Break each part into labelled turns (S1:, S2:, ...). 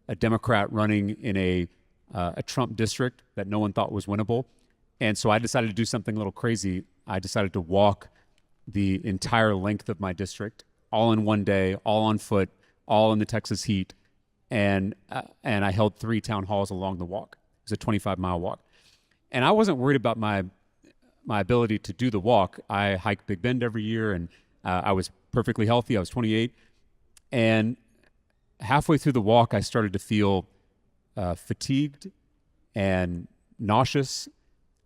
S1: a Democrat running in a Trump district that no one thought was winnable. And so I decided to do something a little crazy. I decided to walk the entire length of my district, all in one day, all on foot, all in the Texas heat. And I held 3 town halls along the walk. It was a 25-mile walk. And I wasn't worried about my ability to do the walk. I hike Big Bend every year, and I was perfectly healthy. I was 28. And halfway through the walk, I started to feel fatigued and nauseous.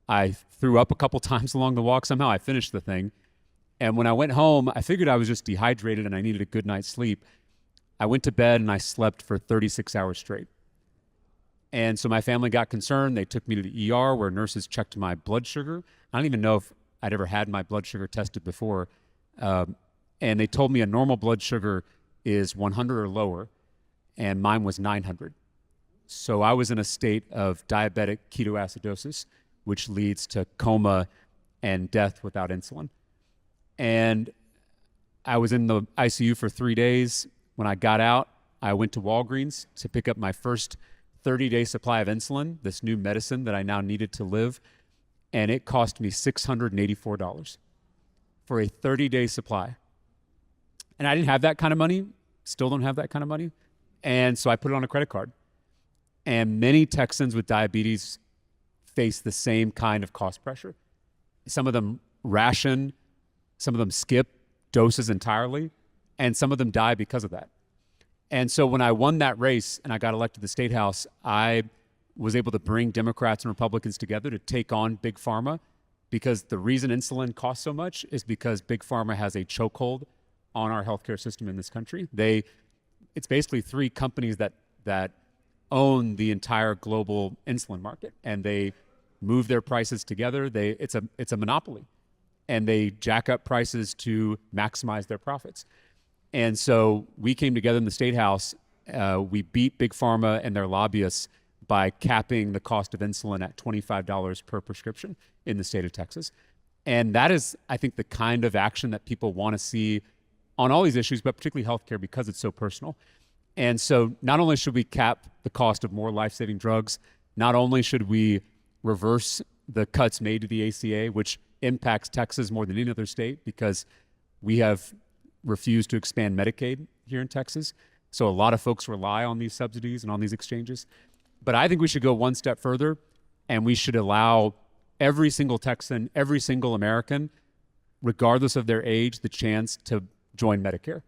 S1: I threw up a couple times along the walk. Somehow I finished the thing. And when I went home, I figured I was just dehydrated and I needed a good night's sleep. I went to bed and I slept for 36 hours straight. And so my family got concerned. They took me to the ER where nurses checked my blood sugar. I don't even know if I'd ever had my blood sugar tested before. And they told me a normal blood sugar is 100 or lower, and mine was 900. So I was in a state of diabetic ketoacidosis, which leads to coma and death without insulin. And I was in the ICU for 3 days. When I got out, I went to Walgreens to pick up my first 30-day supply of insulin, this new medicine that I now needed to live, and it cost me $684 for a 30-day supply. And I didn't have that kind of money, still don't have that kind of money, and so I put it on a credit card. And many Texans with diabetes face the same kind of cost pressure. Some of them ration, some of them skip doses entirely, and some of them die because of that. And so when I won that race and I got elected to the State House, I was able to bring Democrats and Republicans together to take on Big Pharma, because the reason insulin costs so much is because Big Pharma has a chokehold on our healthcare system in this country. It's basically 3 companies that own the entire global insulin market, and they move their prices together. It's a monopoly, and they jack up prices to maximize their profits. And so we came together in the State House. We beat Big Pharma and their lobbyists by capping the cost of insulin at $25 per prescription in the state of Texas. And that is, I think, the kind of action that people want to see on all these issues, but particularly healthcare, because it's so personal. And so not only should we cap the cost of more life-saving drugs, not only should we reverse the cuts made to the ACA, which impacts Texas more than any other state, because we have refused to expand Medicaid here in Texas. So a lot of folks rely on these subsidies and on these exchanges. But I think we should go one step further, and we should allow every single Texan, every single American, regardless of their age, the chance to join Medicare.